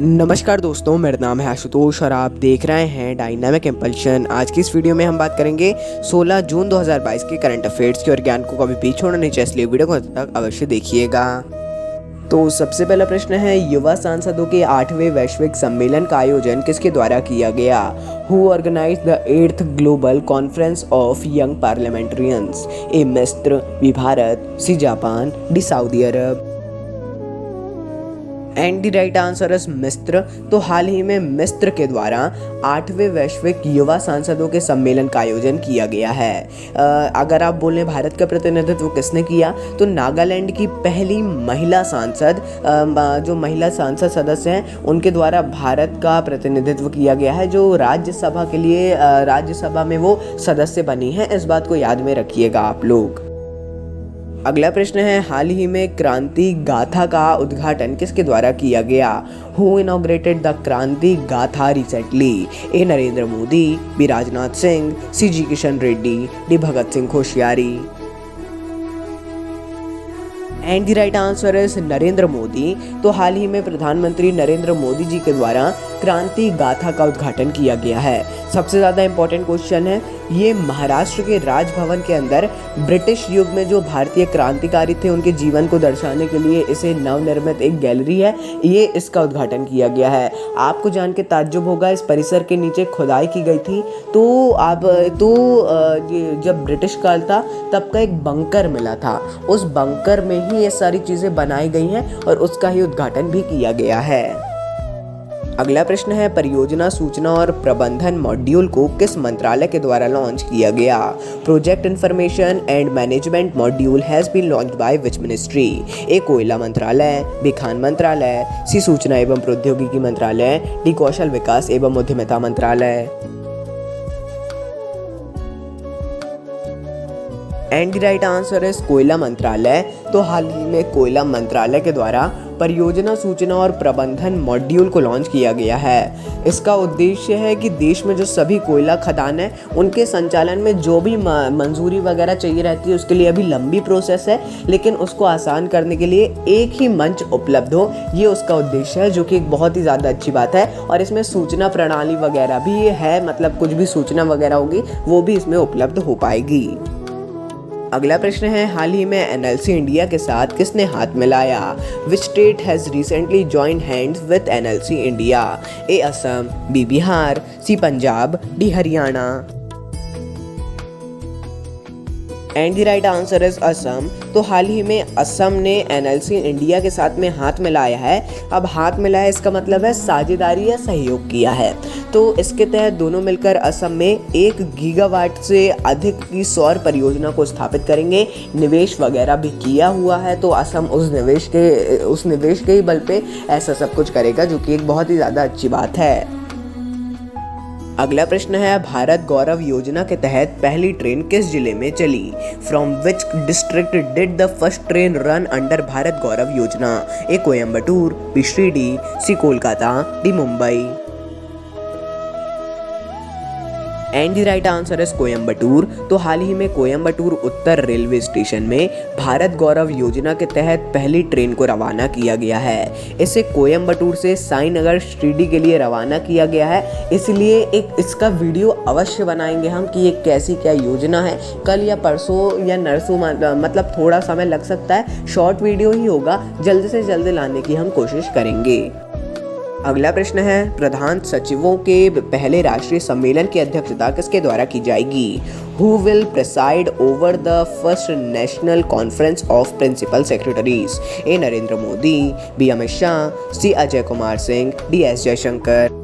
नमस्कार दोस्तों, मेरा नाम है आशुतोष और आप देख रहे हैं डायनामिक इम्पल्शन। आज की इस वीडियो में हम बात करेंगे 16 जून 2022 के करंट अफेयर्स की और ज्ञान को कभी भी छोड़ना नहीं चाहिए, इसलिए वीडियो को अंत तक अवश्य देखिएगा। तो सबसे पहला प्रश्न है, युवा सांसदों के 8वें वैश्विक सम्मेलन का आयोजन किसके द्वारा किया गया? Who organize the 8th global conference of young parliamentarians? A मिस्र, B Bharat, C Japan, D सऊदी अरब। And the right answer is मिस्र। तो हाल ही में मिस्र के द्वारा 8वें वैश्विक युवा सांसदों के सम्मेलन का आयोजन किया गया है। अगर आप बोलें भारत का प्रतिनिधित्व किसने किया, तो नागालैंड की पहली महिला सांसद, जो महिला सांसद सदस्य हैं उनके द्वारा भारत का प्रतिनिधित्व किया गया है, जो राज्यसभा के लिए राज्यसभा में वो सदस्य बनी हैं। इस बात को याद में रखिएगा आप लोग। अगला प्रश्न है, हाल ही में क्रांति गाथा का उद्घाटन किसके द्वारा किया गया? Who inaugurated the Kranti Gatha recently? A Narendra Modi, B Rajnath Singh, C G Kishan Reddy, D Bhagat Singh Koshyari. And the right answer is Narendra Modi. तो हाल ही में प्रधानमंत्री नरेंद्र मोदी जी के द्वारा क्रांति गाथा का उद्घाटन किया गया है। सबसे ज़्यादा इम्पोर्टेंट क्वेश्चन है, ये महाराष्ट्र के राजभवन के अंदर ब्रिटिश युग में जो भारतीय क्रांतिकारी थे उनके जीवन को दर्शाने के लिए इसे नवनिर्मित एक गैलरी है, ये इसका उद्घाटन किया गया है। आपको जान के ताज्जुब होगा, इस परिसर के नीचे खुदाई की गई थी, ये जब ब्रिटिश काल था तब का एक बंकर मिला था, उस बंकर में ही ये सारी चीज़ें बनाई गई हैं और उसका ही उद्घाटन भी किया गया है। अगला प्रश्न है, परियोजना सूचना और प्रबंधन मॉड्यूल को किस मंत्रालय के द्वारा लॉन्च किया गया? Project information and management module has been launched by which ministry? A कोयला मंत्रालय, बी खान मंत्रालय, सी सूचना एवं प्रौद्योगिकी मंत्रालय, डी कौशल विकास एवं उद्यमिता मंत्रालय। And the right answer is कोयला मंत्रालय। तो हाल ही में कोयला मंत्रालय के द्वारा परियोजना सूचना और प्रबंधन मॉड्यूल को लॉन्च किया गया है। इसका उद्देश्य है कि देश में जो सभी कोयला खदान है उनके संचालन में जो भी मंजूरी वगैरह चाहिए रहती है उसके लिए अभी लंबी प्रोसेस है, लेकिन उसको आसान करने के लिए एक ही मंच उपलब्ध हो, ये उसका उद्देश्य है, जो कि एक बहुत ही ज़्यादा अच्छी बात है। और इसमें सूचना प्रणाली वगैरह भी है, मतलब कुछ भी सूचना वगैरह होगी वो भी इसमें उपलब्ध हो पाएगी। अगला प्रश्न है, हाल ही में एनएलसी इंडिया के साथ किसने हाथ मिलाया? Which state has recently joined hands with NLC India? A Assam, B Bihar, C Punjab, D Haryana. And the right answer is Assam. तो हाल ही में असम ने एनएलसी इंडिया के साथ में हाथ मिलाया है। अब हाथ मिलाया इसका मतलब है साझेदारी या सहयोग किया है। तो इसके तहत दोनों मिलकर असम में 1 गीगावाट से अधिक की सौर परियोजना को स्थापित करेंगे। निवेश वगैरह भी किया हुआ है, तो असम उस निवेश के ही बल पे ऐसा सब कुछ करेगा, जो कि एक बहुत ही ज़्यादा अच्छी बात है। अगला प्रश्न है, भारत गौरव योजना के तहत पहली ट्रेन किस जिले में चली? From which district did the first train run under Bharat Gaurav Yojana? A Coimbatore, B Shirdi, C Kolkata, D Mumbai. And the right answer is Coimbatore. तो हाल ही में कोयम्बटूर उत्तर रेलवे स्टेशन में भारत गौरव योजना के तहत पहली ट्रेन को रवाना किया गया है। इसे कोयम्बटूर से साईनगर शिरडी के लिए रवाना किया गया है, इसलिए एक इसका वीडियो अवश्य बनाएंगे हम कि ये कैसी क्या योजना है। कल या परसों या नरसों, मतलब थोड़ा समय लग सकता है, शॉर्ट वीडियो ही होगा, जल्द से जल्द लाने की हम कोशिश करेंगे। अगला प्रश्न है, प्रधान सचिवों के पहले राष्ट्रीय सम्मेलन की अध्यक्षता किसके द्वारा की जाएगी? Who will preside over the first national conference of principal secretaries? A Narendra Modi, B Amit Shah, C Ajay Kumar Singh, D S Jaishankar.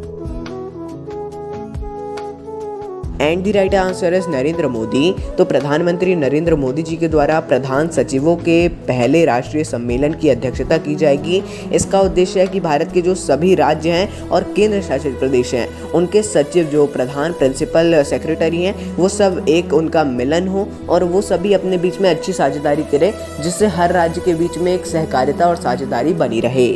And the right answer is Narendra Modi. तो प्रधानमंत्री नरेंद्र मोदी जी के द्वारा प्रधान सचिवों के पहले राष्ट्रीय सम्मेलन की अध्यक्षता की जाएगी। इसका उद्देश्य है कि भारत के जो सभी राज्य हैं और केंद्र शासित प्रदेश हैं उनके सचिव, जो प्रधान प्रिंसिपल सेक्रेटरी हैं, वो सब एक उनका मिलन हो और वो सभी अपने बीच में अच्छी साझेदारी करें, जिससे हर राज्य के बीच में एक सहकारिता और साझेदारी बनी रहे।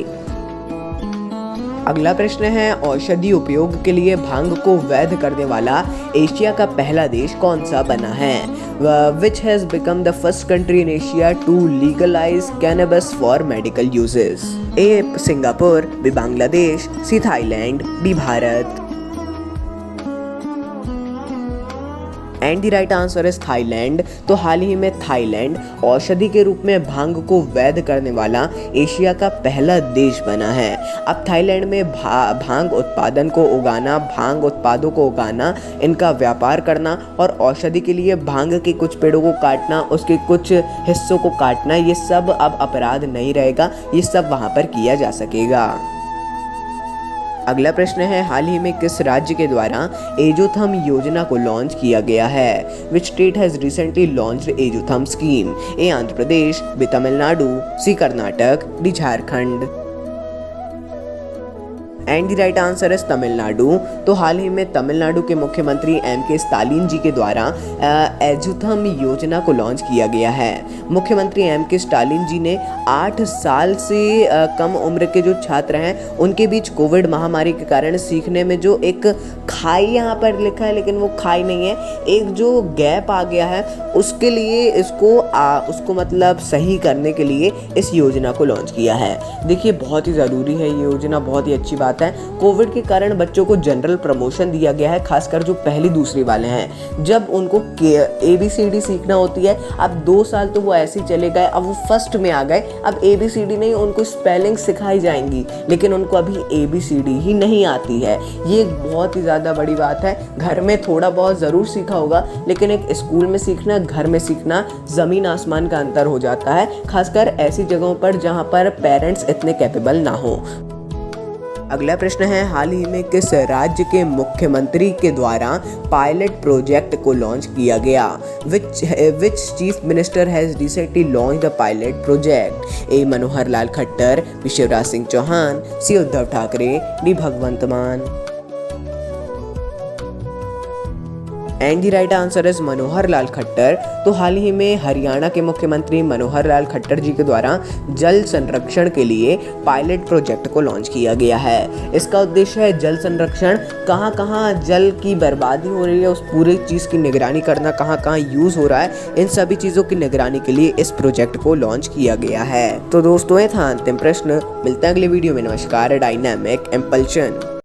अगला प्रश्न है, औषधि उपयोग के लिए भांग को वैध करने वाला एशिया का पहला देश कौन सा बना है? which has become the first country in Asia to legalize cannabis for medical uses. A. Singapore, B. Bangladesh, C. Thailand, D. Bharat. And the right answer is Thailand. तो हाल ही में थाईलैंड औषधि के रूप में भांग को वैध करने वाला एशिया का पहला देश बना है। अब थाईलैंड में भांग उत्पादन को उगाना, भांग उत्पादों को उगाना, इनका व्यापार करना और औषधि के लिए भांग के कुछ पेड़ों को काटना, उसके कुछ हिस्सों को काटना, ये सब अब अपराध नहीं रहेगा, ये सब वहाँ पर किया जा सकेगा। अगला प्रश्न है, हाल ही में किस राज्य के द्वारा एजोथम योजना को लॉन्च किया गया है? Which state has recently launched Ezhutham scheme? A. Andhra Pradesh, B. Tamil Nadu, C. Karnataka, D. Jharkhand. And the right answer is Tamil Nadu. तो हाल ही में तमिलनाडु के मुख्यमंत्री M.K. स्टालिन जी के द्वारा एजोथम योजना को लॉन्च किया गया है। मुख्यमंत्री M.K. स्टालिन जी ने 8 साल से कम उम्र के जो छात्र हैं उनके बीच कोविड महामारी के कारण सीखने में जो एक खाई यहाँ पर लिखा है लेकिन वो खाई नहीं है, एक जो गैप आ गया है उसके लिए उसको मतलब सही करने के लिए इस योजना को लॉन्च किया है। देखिए बहुत ही ज़रूरी है ये योजना, बहुत ही अच्छी बात है। कोविड के कारण बच्चों को जनरल प्रमोशन दिया गया है, खासकर जो पहली दूसरी वाले हैं। जब उनको ABCD सीखना होती है, अब 2 साल तो वो ऐसे ही चले गए, अब वो फर्स्ट में आ गए, अब ABCD नहीं, उनको स्पेलिंग सिखाई जाएंगी लेकिन उनको अभी ABCD ही नहीं आती है। ये एक बहुत ही ज़्यादा बड़ी बात है। घर में थोड़ा बहुत ज़रूर सीखा होगा लेकिन एक स्कूल में सीखना, घर में सीखना, ज़मीन आसमान का अंतर हो जाता है, खासकर ऐसी जगहों पर जहाँ पर पेरेंट्स इतने कैपेबल ना हो। अगला प्रश्न है, हाल ही में किस राज्य के मुख्यमंत्री के द्वारा पायलट प्रोजेक्ट को लॉन्च किया गया? Which chief minister has recently launch the pilot project? A. Manohar Lal Khattar, B. Shivraj Singh Chouhan, C. Uddhav Thackeray, D. Bhagwant Mann. And the right answer is Manohar Lal Khattar. तो हाल ही में हरियाणा के मुख्यमंत्री मनोहर लाल खट्टर जी के द्वारा जल संरक्षण के लिए पायलट प्रोजेक्ट को लॉन्च किया गया है। इसका उद्देश्य है जल संरक्षण, कहाँ कहाँ जल की बर्बादी हो रही है उस पूरी चीज़ की निगरानी करना, कहाँ कहाँ यूज़ हो रहा है, इन सभी चीज़ों की निगरानी के लिए इस प्रोजेक्ट को लॉन्च किया गया है। तो दोस्तों ये था अंतिम प्रश्न। मिलते हैं अगले वीडियो में। नमस्कार। Dynamic impulsion.